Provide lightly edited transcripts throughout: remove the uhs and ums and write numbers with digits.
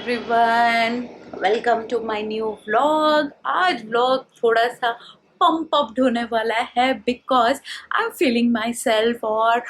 Everyone, welcome to my new vlog. आज vlog थोड़ा सा पंप अप होने वाला है because I am feeling myself. और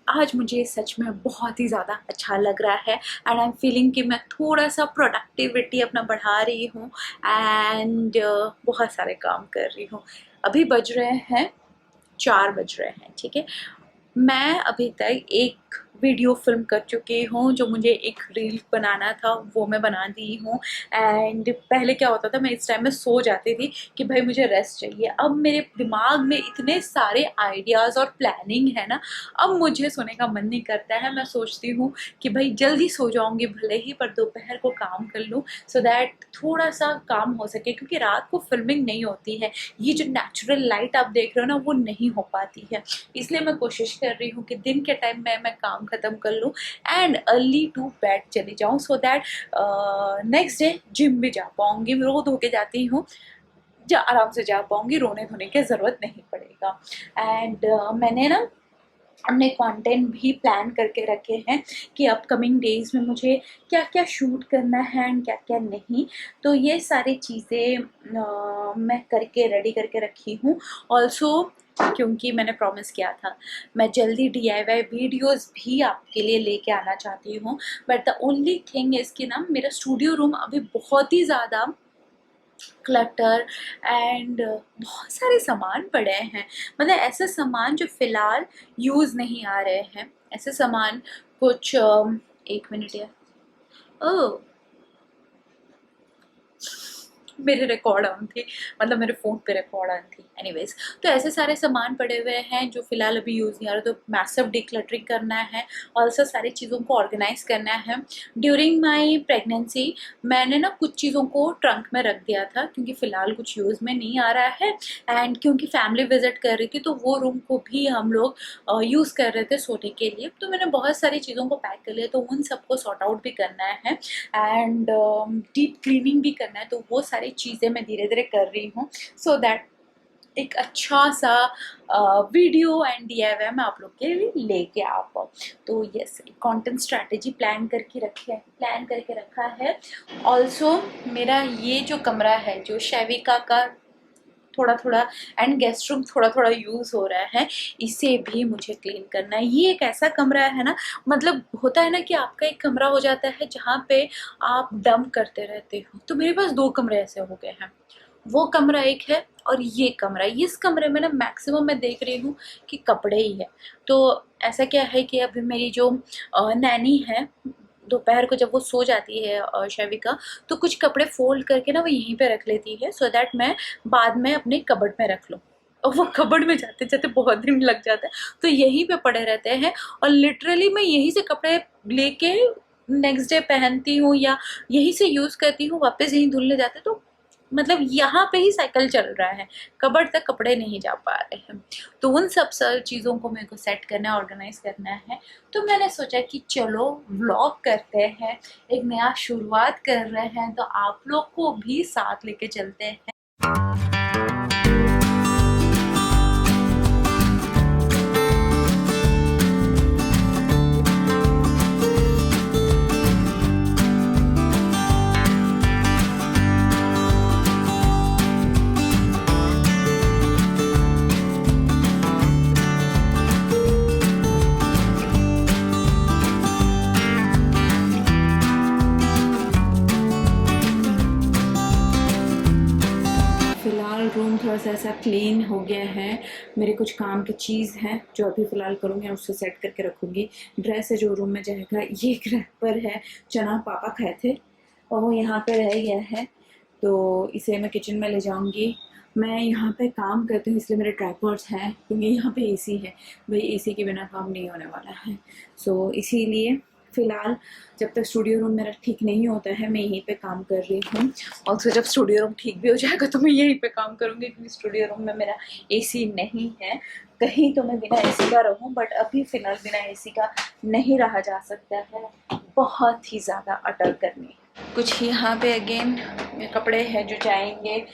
आज मुझे सच में बहुत ही ज़्यादा अच्छा लग रहा है एंड आई एम फीलिंग कि मैं थोड़ा सा प्रोडक्टिविटी अपना बढ़ा रही हूँ एंड बहुत सारे काम कर रही हूँ। अभी बज रहे हैं 4 बज रहे हैं, ठीक है। मैं अभी तक एक वीडियो फिल्म कर चुकी हूँ, जो मुझे एक रील बनाना था वो मैं बना दी हूँ। एंड पहले क्या होता था, मैं इस टाइम में सो जाती थी कि भाई मुझे रेस्ट चाहिए। अब मेरे दिमाग में इतने सारे आइडियाज़ और प्लानिंग है ना, अब मुझे सोने का मन नहीं करता है। मैं सोचती हूँ कि भाई जल्दी सो जाऊँगी भले ही, पर दोपहर को काम कर लूँ सो दैट थोड़ा सा काम हो सके, क्योंकि रात को फिल्मिंग नहीं होती है। ये जो नेचुरल लाइट आप देख रहे हो ना, वो नहीं हो पाती है। इसलिए मैं कोशिश कर रही हूँ कि दिन के टाइम में मैं काम ख़त्म कर लूँ एंड अर्ली टू बेड चली जाऊँ so that next day gym भी जा पाऊँगी। रो धो के जाती हूँ, आराम से जा पाऊँगी, रोने धोने की ज़रूरत नहीं पड़ेगा। एंड मैंने ना अपने कंटेंट भी प्लान करके रखे हैं कि अपकमिंग डेज़ में मुझे क्या क्या शूट करना है एंड क्या क्या नहीं। तो ये सारी चीज़ें मैं करके रेडी करके रखी हूँ। ऑल्सो क्योंकि मैंने प्रॉमिस किया था, मैं जल्दी DIY वीडियोस भी आपके लिए लेके आना चाहती हूँ। But the only thing is कि ना, मेरा स्टूडियो रूम अभी बहुत ही ज़्यादा क्लटर एंड बहुत सारे सामान पड़े हैं। मतलब ऐसे सामान जो फ़िलहाल यूज़ नहीं आ रहे हैं, ऐसे सामान कुछ एक मिनट यार, ओह मेरे रिकॉर्ड ऑन थी, मतलब मेरे फ़ोन पे रिकॉर्ड ऑन थी। एनीवेज, तो ऐसे सारे सामान पड़े हुए हैं जो फ़िलहाल अभी यूज़ नहीं आ रहे, तो मैसिव डिक्लटरिंग करना है। ऑल्सो सारी चीज़ों को ऑर्गेनाइज़ करना है। ड्यूरिंग माई प्रेगनेंसी मैंने ना कुछ चीज़ों को ट्रंक में रख दिया था, क्योंकि फ़िलहाल कुछ यूज़ में नहीं आ रहा है। एंड क्योंकि फैमिली विजिट कर रही थी, तो वो रूम को भी हम लोग यूज़ कर रहे थे सोने के लिए। तो मैंने बहुत सारी चीज़ों को पैक कर लिया, तो उन सबको सॉर्ट आउट भी करना है एंड डीप क्लीनिंग भी करना है। तो वो सारी चीज़ें मैं धीरे धीरे कर रही हूँ सो दैट एक अच्छा सा वीडियो एंड DIY मैं आप लोग के लिए लेके आ पाऊँ। तो यस, कंटेंट स्ट्रैटेजी प्लान करके रखा है। ऑल्सो मेरा ये जो कमरा है, जो शैविका का थोड़ा थोड़ा एंड गेस्ट रूम थोड़ा थोड़ा यूज़ हो रहा है, इसे भी मुझे क्लीन करना है। ये एक ऐसा कमरा है ना, मतलब होता है ना कि आपका एक कमरा हो जाता है जहाँ पे आप डंप करते रहते हो। तो मेरे पास 2 कमरे ऐसे हो गए हैं। वो कमरा एक है और ये कमरा। इस कमरे में ना मैक्सिमम मैं देख रही हूँ कि कपड़े ही है। तो ऐसा क्या है कि अभी मेरी जो नैनी है, दोपहर को जब वो सो जाती है शैविका, तो कुछ कपड़े फोल्ड करके ना वो यहीं पे रख लेती है सो दैट मैं बाद में अपने कबर्ड में रख लूँ। और वो कबर्ड में जाते जाते बहुत दिन लग जाता है, तो यहीं पे पड़े रहते हैं। और लिटरली मैं यहीं से कपड़े लेके नेक्स्ट डे पहनती हूँ या यहीं से यूज़ करती हूँ, वापस यहीं धुलने जाते। तो मतलब यहाँ पे ही साइकिल चल रहा है, कबर्ड तक कपड़े नहीं जा पा रहे हैं। तो उन सब चीज़ों को मेरे को सेट करना है, ऑर्गेनाइज करना है। तो मैंने सोचा कि चलो व्लॉग करते हैं, एक नया शुरुआत कर रहे हैं, तो आप लोग को भी साथ लेके चलते हैं। फ़िलहाल रूम थोड़ा सा ऐसा क्लीन हो गया है। मेरे कुछ काम की चीज़ हैं जो अभी फ़िलहाल करूँगी और उससे सेट करके रखूँगी। ड्रेस है जो रूम में जाएगा, ये एक रैपर है, चना पापा खाए थे और वो यहाँ पे रह गया है, तो इसे मैं किचन में ले जाऊँगी। मैं यहाँ पे काम करती हूँ इसलिए मेरे ट्राइपॉड्स हैं, क्योंकि यहाँ पे AC है। भाई AC के बिना काम नहीं होने वाला है। सो इसीलिए फ़िलहाल जब तक स्टूडियो रूम मेरा ठीक नहीं होता है, मैं यहीं पे काम कर रही हूँ। और फिर जब स्टूडियो रूम ठीक भी हो जाएगा तो मैं यहीं पे काम करूँगी, क्योंकि स्टूडियो रूम में मेरा AC नहीं है। कहीं तो मैं बिना AC का रहूँ, बट अभी फ़िलहाल बिना AC का नहीं रहा जा सकता है, बहुत ही ज़्यादा अटल करनी। कुछ यहाँ पे अगेन कपड़े हैं जो जाएंगे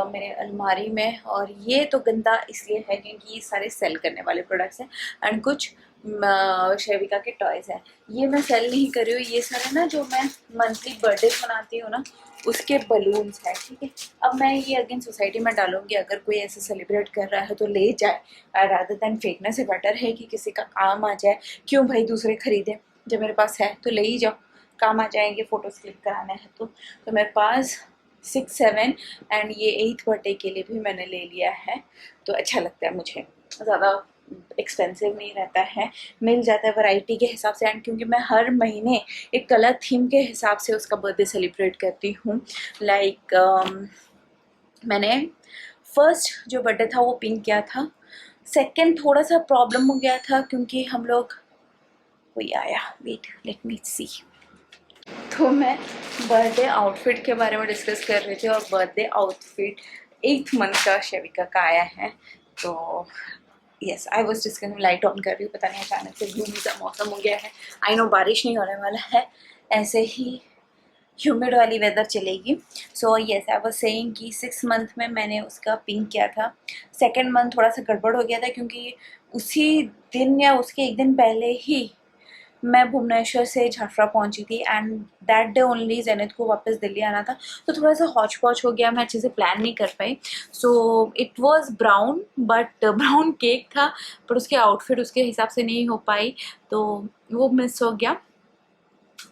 मेरे अलमारी में, और ये तो गंदा इसलिए है क्योंकि ये सारे सेल करने वाले प्रोडक्ट्स हैं। एंड कुछ शैविका के टॉयज़ हैं। ये मैं सेल नहीं कर रही हूँ, ये सारे ना जो मैं मंथली बर्थडे मनाती हूँ ना उसके बलून्स हैं, ठीक है। अब मैं ये अगेन सोसाइटी में डालूंगी, अगर कोई ऐसे सेलिब्रेट कर रहा है तो ले जाए, रादर देन फेंकने से बेटर है कि किसी का काम आ जाए। क्यों भाई दूसरे खरीदें, जब मेरे पास है तो ले ही जाओ, काम आ जाएंगे, फ़ोटोज़ क्लिक कराने हैं तो मेरे पास 6, 7 एंड ये 8th बर्थडे के लिए भी मैंने ले लिया है। तो अच्छा लगता है मुझे, ज़्यादा एक्सपेंसिव नहीं रहता है, मिल जाता है वैरायटी के हिसाब से। एंड क्योंकि मैं हर महीने एक कलर थीम के हिसाब से उसका बर्थडे सेलिब्रेट करती हूँ। लाइक मैंने फर्स्ट जो बर्थडे था वो पिंक किया था, सेकंड थोड़ा सा प्रॉब्लम हो गया था क्योंकि हम लोग, कोई आया, वेट लेट मी सी। तो मैं बर्थडे आउटफिट के बारे में डिस्कस कर रही थी और बर्थडे आउटफिट 8th मंथ का शैविका का आया है। तो yes, I was discussing, light on कर रही हूँ, पता नहीं अचानक से ग्लूमी सा मौसम हो गया है। आई नो बारिश नहीं होने वाला है, ऐसे ही ह्यूमिड वाली वेदर चलेगी। So yes, I was saying कि 6th मंथ में मैंने उसका पिंक किया था। 2nd मंथ थोड़ा सा गड़बड़ हो गया था क्योंकि उसी दिन या उसके एक दिन पहले ही मैं भुवनेश्वर से झाफरा पहुंची थी and that day only zenith को वापस दिल्ली आना था। तो थोड़ा सा हौच पौच हो गया, मैं अच्छे से प्लान नहीं कर पाई। So it was brown, but brown cake था, पर उसके आउटफिट उसके हिसाब से नहीं हो पाई, तो वो मिस हो गया।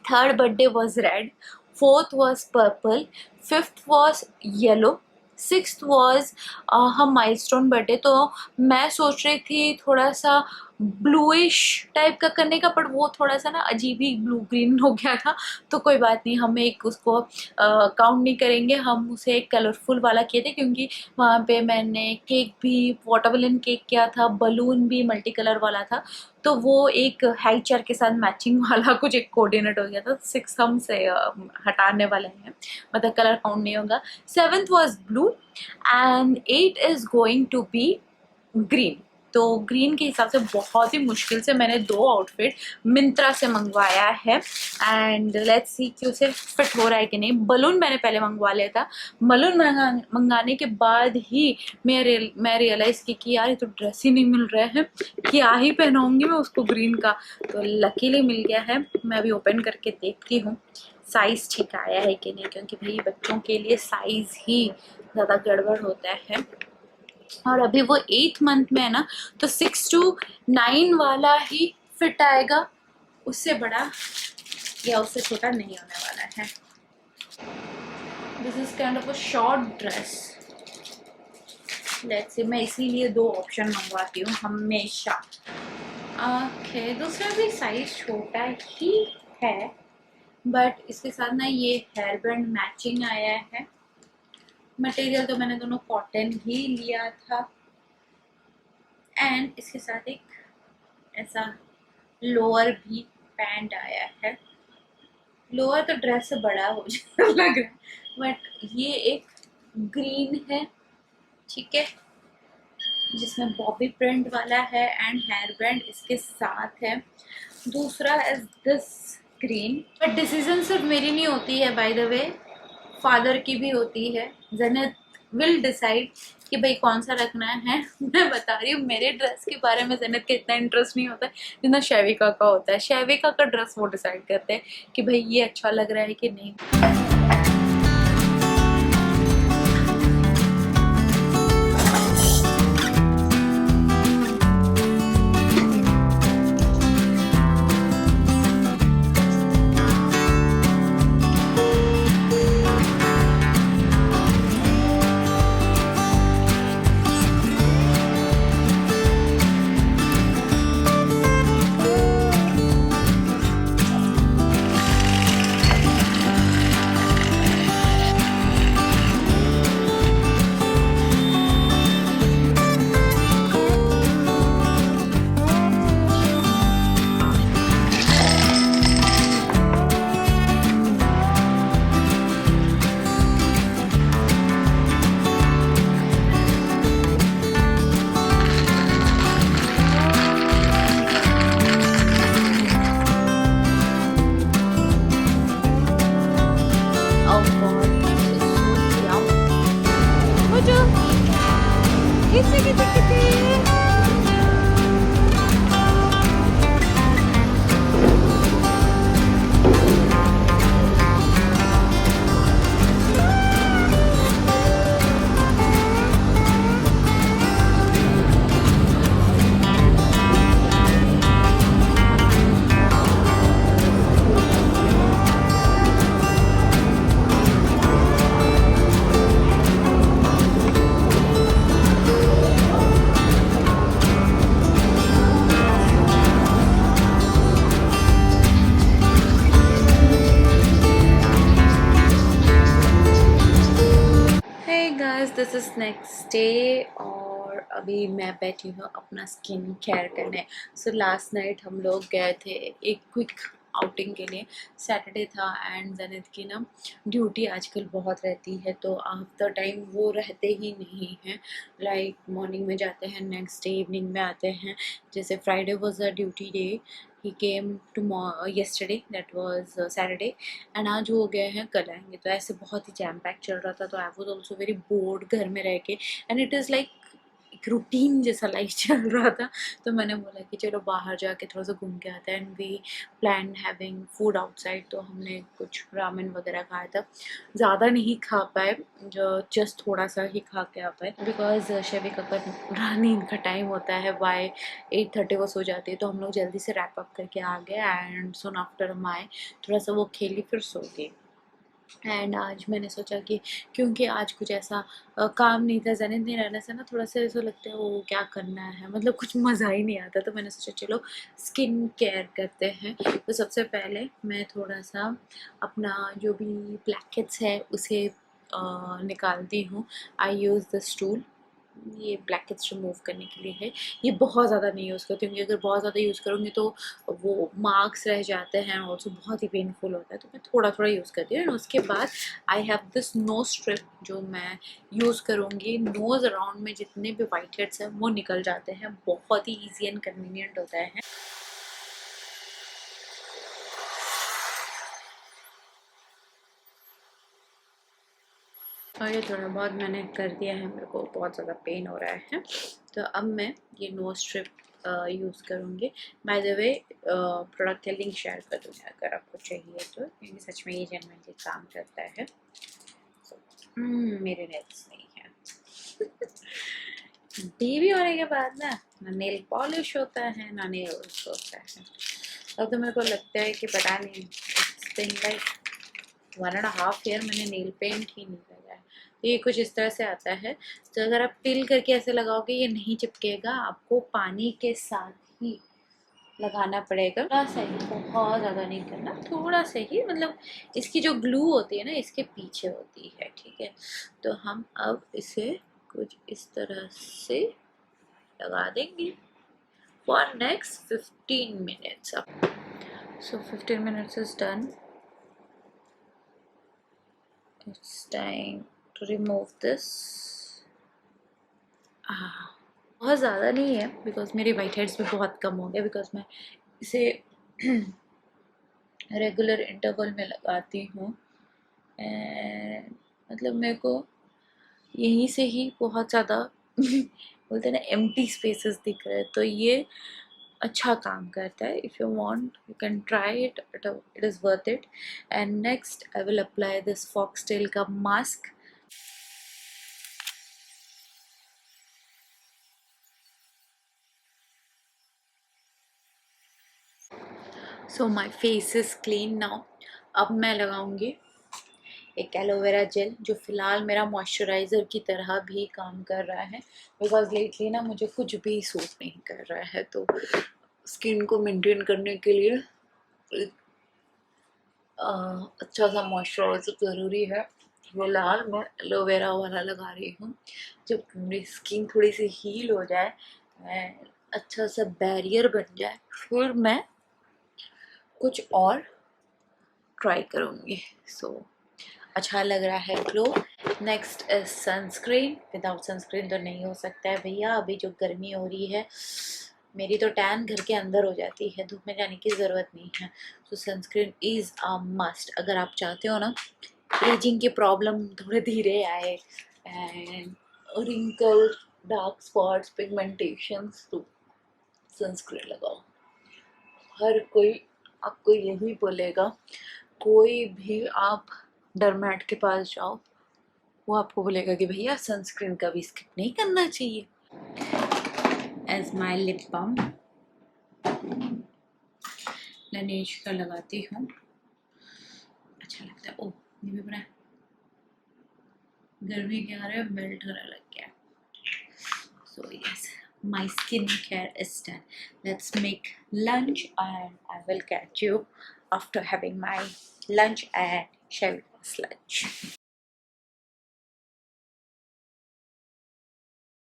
3rd birthday was red, 4th was purple, 5th was yellow, 6th was हम माइलस्टोन बर्थडे। तो मैं सोच रही थी थोड़ा सा ब्लूइश टाइप का करने का, बट वो थोड़ा सा ना अजीब ही ब्लू ग्रीन हो गया था। तो कोई बात नहीं, हम एक उसको काउंट नहीं करेंगे, हम उसे एक कलरफुल वाला किए थे क्योंकि वहाँ पे मैंने केक भी वाटरमेलन केक किया था, बलून भी मल्टी कलर वाला था, तो वो एक हाई चेयर के साथ मैचिंग वाला कुछ एक कोऑर्डिनेट हो गया था। 6 हम से हटाने वाले हैं, मतलब कलर काउंट नहीं होगा। 7th was blue and 8 is going to be green. तो ग्रीन के हिसाब से बहुत ही मुश्किल से मैंने 2 आउटफिट मिंत्रा से मंगवाया है एंड लेट्स सी कि उसे फिट हो रहा है कि नहीं। बलून मैंने पहले मंगवा लिया था, बलून मंगाने के बाद ही मैं रियलाइज़ की कि यार ये तो ड्रेस ही नहीं मिल रहा है, क्या ही पहनाऊँगी मैं उसको ग्रीन का। तो लकीली मिल गया है, मैं अभी ओपन करके देखती हूँ साइज़ ठीक आया है कि नहीं, क्योंकि भाई बच्चों के लिए साइज़ ही ज़्यादा गड़बड़ होता है। और अभी वो 8th मंथ में है ना, तो 6 to 9 वाला ही फिट आएगा, उससे बड़ा या उससे छोटा नहीं होने वाला है। This is kind of a short dress, let's see, मैं इसीलिए 2 ऑप्शन मंगवाती हूँ हमेशा। ओके, दूसरा भी साइज छोटा ही है, बट इसके साथ ना ये हेयर बैंड मैचिंग आया है। मटेरियल तो मैंने दोनों कॉटन ही लिया था एंड इसके साथ एक ऐसा लोअर भी पैंट आया है। लोअर तो ड्रेस से बड़ा हो जाता लग रहा है, बट ये एक ग्रीन है, ठीक है, जिसमें बॉबी प्रिंट वाला है एंड हेयर बैंड इसके साथ है। दूसरा is this green, but decision सिर्फ मेरी नहीं होती है, बाय द वे फादर की भी होती है। जेनिथ विल डिसाइड कि भाई कौन सा रखना है। मैं बता रही हूँ, मेरे ड्रेस के बारे में जेनिथ का इतना इंटरेस्ट नहीं होता है जितना शैविका का होता है। शैविका का ड्रेस वो डिसाइड करते हैं कि भाई ये अच्छा लग रहा है कि नहीं। Guys this is next day और अभी मैं बैठी हूँ अपना स्किन केयर करने। सो लास्ट नाइट हम लोग गए थे एक क्विक आउटिंग के लिए। सैटरडे था एंड जनित की ना ड्यूटी आजकल बहुत रहती है, तो आफ्टर टाइम वो रहते ही नहीं हैं। लाइक मॉर्निंग में जाते हैं, नेक्स्ट डे इवनिंग में आते हैं। जैसे Friday was a duty day, he came to yesterday, that was Saturday, and आज वो गए हैं, कल आएंगे। तो ऐसे बहुत ही जैम पैक चल रहा था, तो I was also very bored घर में रह के, एंड इट इज़ लाइक एक रूटीन जैसा लाइफ चल रहा था। तो मैंने बोला कि चलो बाहर जाके थोड़ा सा घूम के आते हैं, and we plan having food outside. तो हमने कुछ रामेन वगैरह खाया था, ज़्यादा नहीं खा पाए, जो जस्ट थोड़ा सा ही खा के आ पाए, बिकॉज शबी का नींद का टाइम होता है, बाय 8:30 वो सो जाती है। तो हम लोग जल्दी से रैप अप करके आ गए, एंड सुन आफ्टर हम आए, थोड़ा सा वो खेली फिर सो गए। एंड आज मैंने सोचा कि क्योंकि आज कुछ ऐसा काम नहीं था, जनित नहीं रहने से ना थोड़ा सा ऐसा लगता है वो क्या करना है, मतलब कुछ मज़ा ही नहीं आता। तो मैंने सोचा चलो स्किन केयर करते हैं। तो सबसे पहले मैं थोड़ा सा अपना जो भी ब्लैकेट्स है उसे निकालती हूँ। आई यूज़ दिस टूल, ये ब्लैकेट्स रिमूव करने के लिए है। ये बहुत ज़्यादा नहीं यूज़ करती, क्योंकि अगर बहुत ज़्यादा यूज़ करूँगी तो वो मार्क्स रह जाते हैं, ऑल्सो बहुत ही पेनफुल होता है। तो मैं थोड़ा थोड़ा यूज़ करती हूँ। एंड उसके बाद I have this knows strip जो मैं यूज़ करूँगी। नोज़ अराउंड में जितने भी वाइट हेड्स हैं वो निकल जाते हैं, बहुत ही ईजी एंड कन्वीनियंट होता है। और ये थोड़ा बहुत मैंने कर दिया है, मेरे को बहुत ज़्यादा पेन हो रहा है। तो अब मैं ये नोज स्ट्रिप यूज़ करूँगी। बाय द वे प्रोडक्ट का लिंक शेयर कर दूँगी अगर आपको चाहिए तो, क्योंकि सच में ये जेन्युइनली काम करता है। मेरे नेल्स नहीं है। बेबी होने के बाद ना नेल पॉलिश होता है ना नेल्स होता है। अब तो मेरे को लगता है कि पता नहीं, इट्स बीन लाइक 1.5 ईयर मैंने नेल पेंट ही नहीं लगाया है। तो ये कुछ इस तरह से आता है। तो अगर आप टिल करके ऐसे लगाओगे ये नहीं चिपकेगा, आपको पानी के साथ ही लगाना पड़ेगा। थोड़ा सा ही, बहुत ज़्यादा नहीं करना, थोड़ा सा ही, मतलब इसकी जो ग्लू होती है ना इसके पीछे होती है, ठीक है। तो हम अब इसे कुछ इस तरह से लगा देंगे for next 15 minutes. So 15 minutes is done. It's time to remove this. बहुत ज़्यादा नहीं है, बिकॉज मेरे वाइट हेड्स भी बहुत कम हो गए, बिकॉज मैं इसे रेगुलर इंटरवल में लगाती हूँ। एंड मतलब मेरे को यहीं से ही बहुत ज़्यादा बोलते हैं ना एम्प्टी स्पेसेस दिख रहे हैं, तो ये अच्छा काम करता है। If you want you can try it, it is worth it. And next I will apply this foxtail का mask. So my face is clean now. अब मैं लगाऊंगी एक एलोवेरा जेल, जो फ़िलहाल मेरा मॉइस्चराइज़र की तरह भी काम कर रहा है, बिकॉज लेटली ना मुझे कुछ भी सूट नहीं कर रहा है। तो स्किन को मेंटेन करने के लिए एक अच्छा सा मॉइस्चराइज़र ज़रूरी है। फिलहाल मैं एलोवेरा वाला लगा रही हूँ। जब मेरी स्किन थोड़ी सी हील हो जाए, अच्छा सा बैरियर बन जाए, फिर मैं कुछ और ट्राई करूँगी। सो अच्छा लग रहा है glow. Next is sunscreen. Without sunscreen तो नहीं हो सकता है भैया। अभी जो गर्मी हो रही है, मेरी तो टैन घर के अंदर हो जाती है, धूप में जाने की ज़रूरत नहीं है। तो सनस्क्रीन इज़ अ मस्ट अगर आप चाहते हो ना एजिंग की प्रॉब्लम थोड़े धीरे आए, and wrinkle, dark spots, pigmentations, तो सनस्क्रीन लगाओ। हर कोई आपको यही बोलेगा। कोई भी आप डरमैट के पास जाओ, वो आपको बोलेगा कि भैया सनस्क्रीन का भी स्किप नहीं करना चाहिए। एज माई लिप बाम लैनेज का लगाती हूँ, अच्छा लगता है। ओह ये भी बना गर्मी के आ रहे मेल्ट होने लग गया। So yes, my skincare is done. Let's make lunch and I will catch you after having my lunch and shall we lunch.